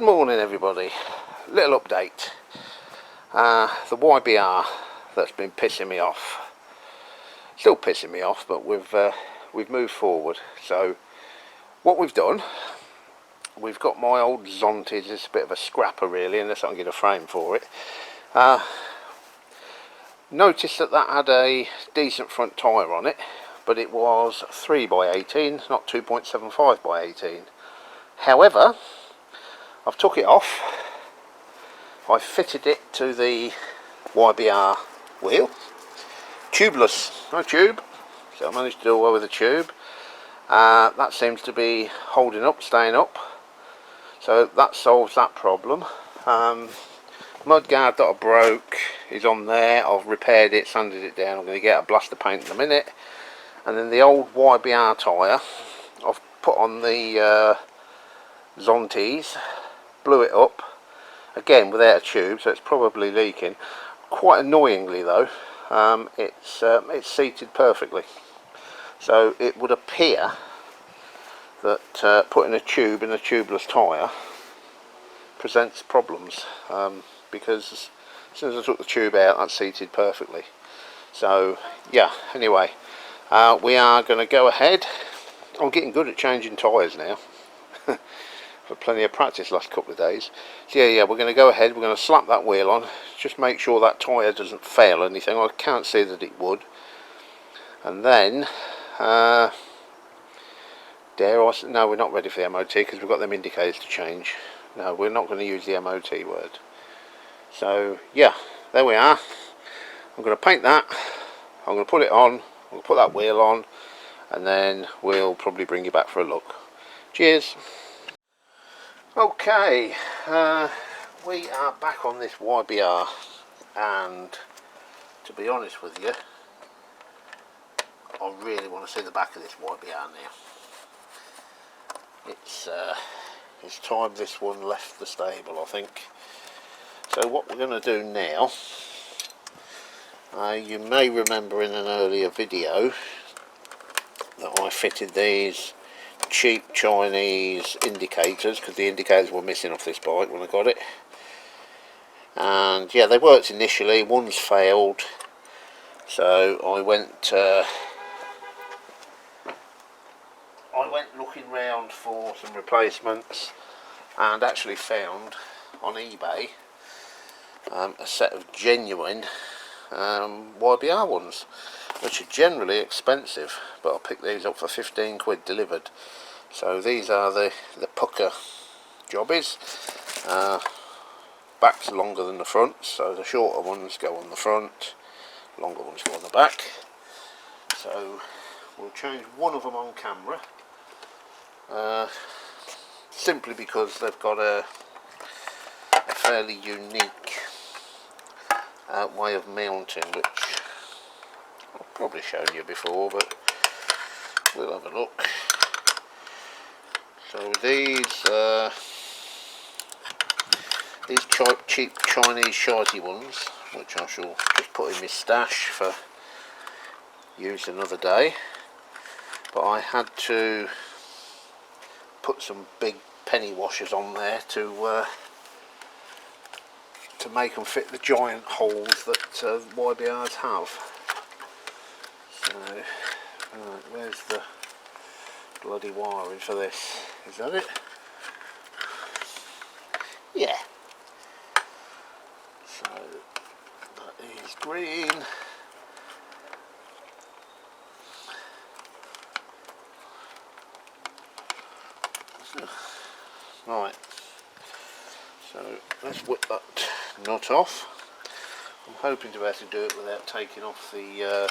morning everybody. Little update. The YBR that's been pissing me off, still pissing me off, but we've moved forward. So what we've done, we've got my old Zontes. It's a bit of a scrapper really, unless I can get a frame for it. Noticed that had a decent front tyre on it, but it was 3x18, not 2.75 by 18. However, I've took it off. I fitted it to the YBR wheel, tubeless, no tube, so I managed to do away with the tube. That seems to be holding up, staying up, so that solves that problem. Mudguard that I broke is on there. I've repaired it, sanded it down. I'm going to get a blaster paint in a minute. And then the old YBR tyre I've put on the Zontes, blew it up again without a tube, so it's probably leaking. Quite annoyingly though, it's seated perfectly, so it would appear that putting a tube in a tubeless tyre presents problems, because as soon as I took the tube out, that's seated perfectly. So yeah, anyway, we are going to go ahead. I'm getting good at changing tyres now. For plenty of practice last couple of days. So yeah, we're going to go ahead. We're going to slap that wheel on, just make sure that tyre doesn't fail or anything. I can't see that it would. And then no, we're not ready for the MOT because we've got them indicators to change. No, we're not going to use the MOT word. So yeah, there we are. I'm going to paint that. I'm going to put it on. I'm going to put that wheel on, and then we'll probably bring you back for a look. Cheers. Okay, we are back on this YBR, and to be honest with you, I really want to see the back of this YBR now. It's time this one left the stable, I think. So what we're going to do now, you may remember in an earlier video that I fitted these cheap Chinese indicators, because the indicators were missing off this bike when I got it. And yeah, they worked initially, one's failed, so I went looking round for some replacements, and actually found on eBay a set of genuine YBR ones, which are generally expensive, but I picked these up for 15 quid delivered. So these are the pucker jobbies. Back's longer than the front, so the shorter ones go on the front, longer ones go on the back. So we'll change one of them on camera, simply because they've got a fairly unique way of mounting, which I've probably shown you before, but we'll have a look. So these cheap Chinese shitey ones, which I shall just put in my stash for use another day, but I had to put some big penny washers on there to make them fit the giant holes that YBRs have. So, right, where's the bloody wiring for this? Is that it? Yeah. So that is green. Right. So let's whip that nut off. I'm hoping to be able to do it without taking off the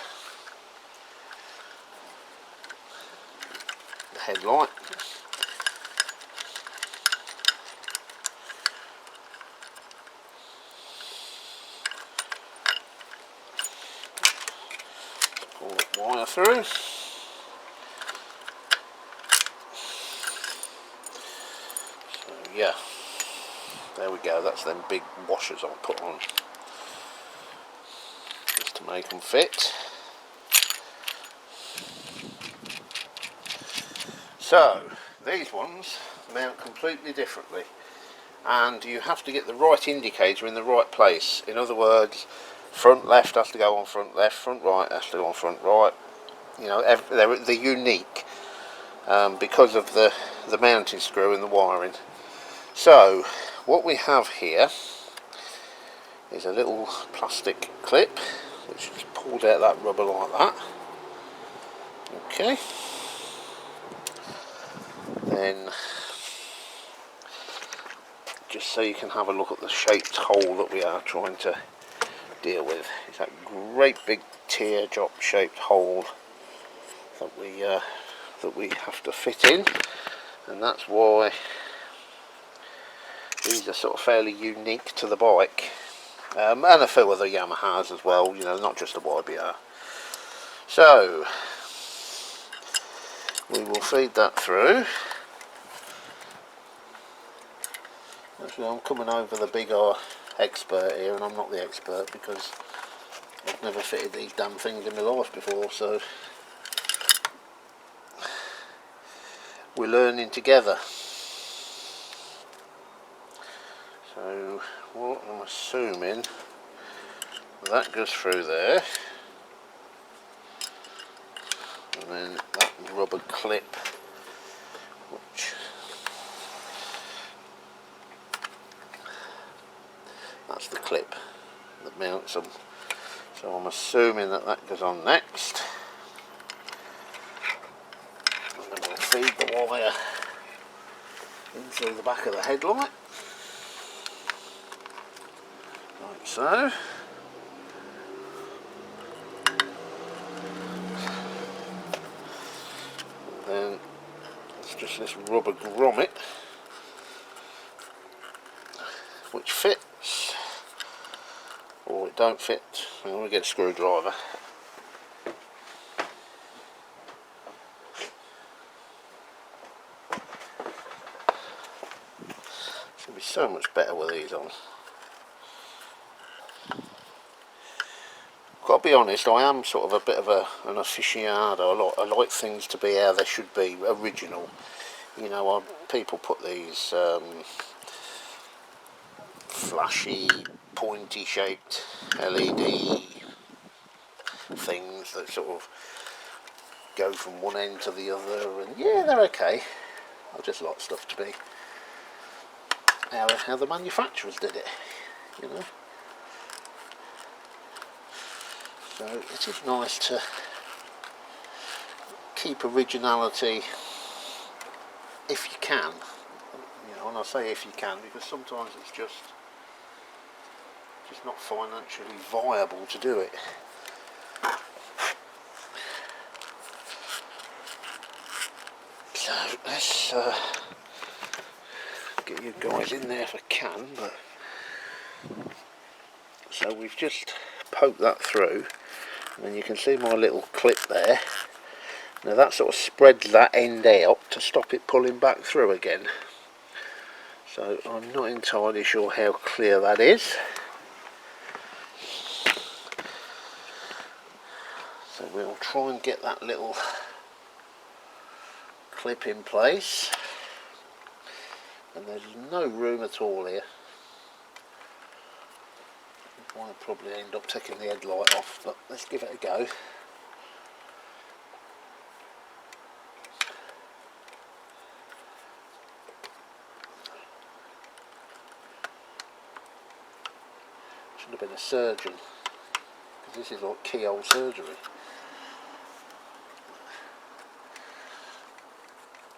headlight. Pull that wire through. So yeah, there we go. That's them big washers I'll put on just to make them fit. So these ones mount completely differently. and you have to get the right indicator in the right place. In other words, front left has to go on front left, front right has to go on front right. You know, they're unique because of the mounting screw and the wiring. So what we have here is a little plastic clip which is pulled out that rubber like that. Okay, then just so you can have a look at the shaped hole that we are trying to deal with. It's that great big teardrop shaped hole that we have to fit in, and that's why these are sort of fairly unique to the bike, and a few other Yamahas as well, you know, not just a YBR. So we will feed that through. Actually, I'm coming over the big expert here, and I'm not the expert because I've never fitted these damn things in my life before, so we're learning together. So what I'm assuming, that goes through there, and then that rubber clip, which that's the clip that mounts them. So I'm assuming that that goes on next, and then we'll feed the wire in through the back of the headlight, like so. And then it's just this rubber grommet which fits, or it don't fit. I'm going to get a screwdriver. It's going to be so much better with these on. Got to be honest, I am sort of a bit of an aficionado. I like things to be how they should be, original. You know, people put these flashy, pointy shaped LED things that sort of go from one end to the other, and yeah, they're okay. I just like stuff to be how the manufacturers did it, you know. So it is nice to keep originality if you can, you know, and I say if you can because sometimes it's just not financially viable to do it. So let's get you guys in there if I can. But so we've just poked that through, and then you can see my little clip there. Now that sort of spreads that end out to stop it pulling back through again. So I'm not entirely sure how clear that is. So we'll try and get that little clip in place, and there's no room at all here. I'll probably end up taking the headlight off, but let's give it a go. Should have been a surgeon, because this is like keyhole surgery.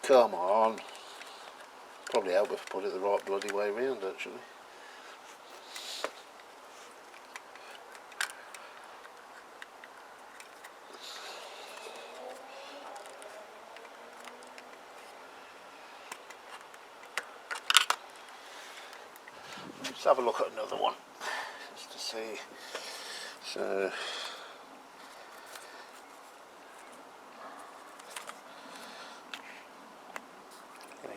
Come on. Probably help if I put it the right bloody way round, actually. Let's have a look at another one, just to see. So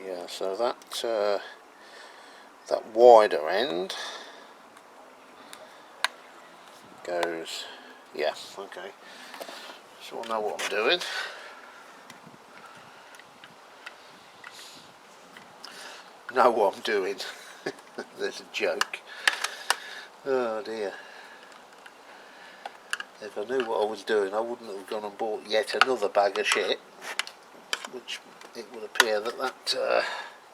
yeah, so that wider end goes, yeah, okay, so I know what I'm doing. Know what I'm doing. There's a joke. Oh dear. If I knew what I was doing, I wouldn't have gone and bought yet another bag of shit, which it would appear that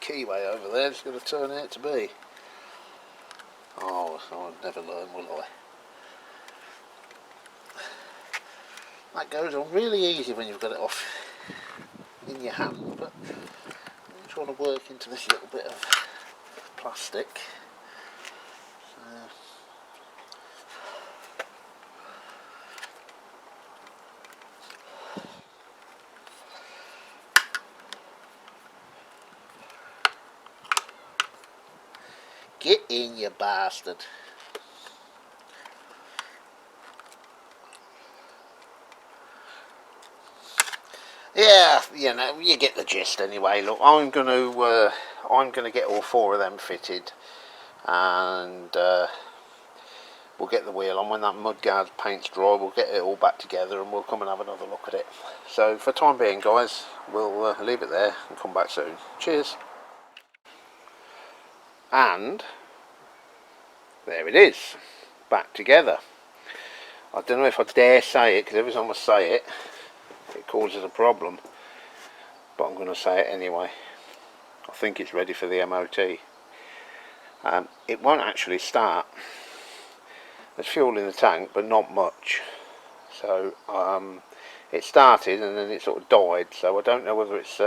keyway over there is going to turn out to be. Oh, I'll never learn, will I? That goes on really easy when you've got it off in your hand, but I'm trying to work into this little bit of plastic. Get in, you bastard. Yeah, you know, you get the gist anyway. Look, I'm gonna get all 4 of them fitted, and we'll get the wheel on. When that mudguard paint's dry, we'll get it all back together and we'll come and have another look at it. So for the time being, guys, we'll leave it there and come back soon. Cheers. And there it is, back together. I don't know if I dare say it, because every time I say it, it causes a problem, but I'm going to say it anyway. I think it's ready for the MOT. It won't actually start. There's fuel in the tank, but not much. So it started and then it sort of died, so I don't know whether it's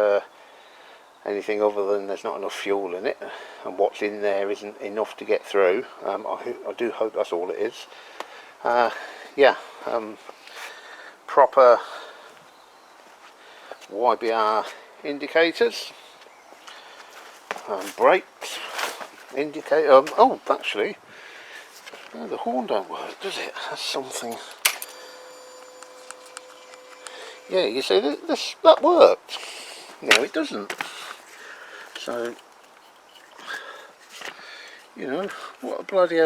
anything other than there's not enough fuel in it, and what's in there isn't enough to get through. I do hope that's all it is. Yeah, proper YBR indicators, brakes, indicator. Oh, actually, the horn don't work, does it? That's something. Yeah, you see, that worked. No, it doesn't. So, you know, what the bloody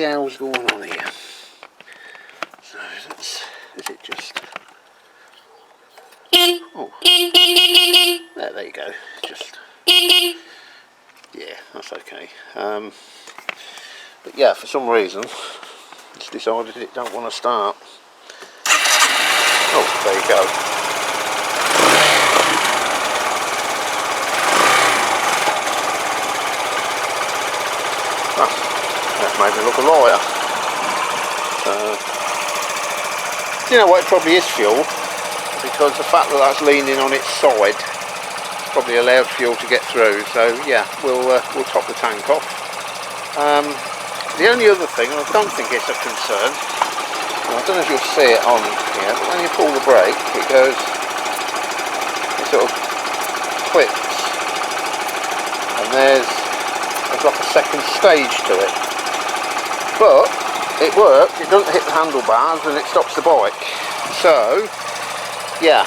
hell's going on here? So is it just? Oh, there you go. Just, yeah, that's okay. But yeah, for some reason, it's decided it don't want to start. Oh, there you go. That made me look a liar. You know what, it probably is fuel, because the fact that that's leaning on its side probably allowed fuel to get through. So yeah, we'll top the tank off. The only other thing, and I don't think it's a concern, I don't know if you'll see it on here, but when you pull the brake, it goes, it sort of clips, and there's like a second stage to it. But it worked, it doesn't hit the handlebars and it stops the bike. So yeah,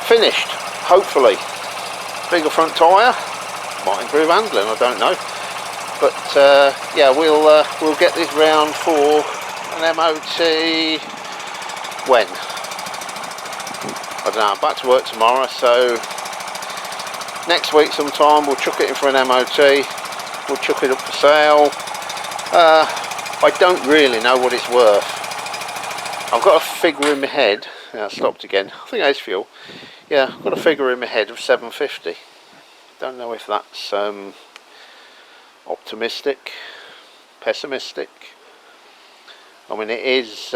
finished, hopefully. Bigger front tyre, might improve handling, I don't know. But yeah, we'll get this round for an MOT when? I don't know, I'm back to work tomorrow, so next week sometime we'll chuck it in for an MOT, we'll chuck it up for sale. I don't really know what it's worth. I've got a figure in my head. Yeah, I stopped again. I think that's fuel. Yeah, I've got a figure in my head of 750. Don't know if that's optimistic, pessimistic. I mean, it is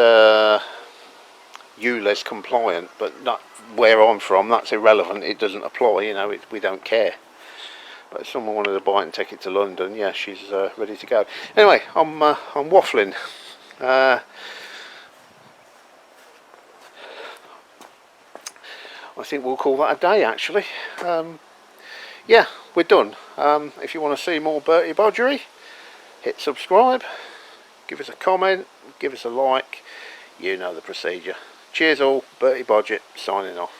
ULEZ compliant, but not where I'm from. That's irrelevant. It doesn't apply. You know, we don't care. But if someone wanted to buy it and take it to London, yeah, she's ready to go. Anyway, I'm waffling. I think we'll call that a day, actually. Yeah, we're done. If you want to see more Bertie Bodgery, hit subscribe, give us a comment, give us a like. You know the procedure. Cheers all, Bertie Bodgett signing off.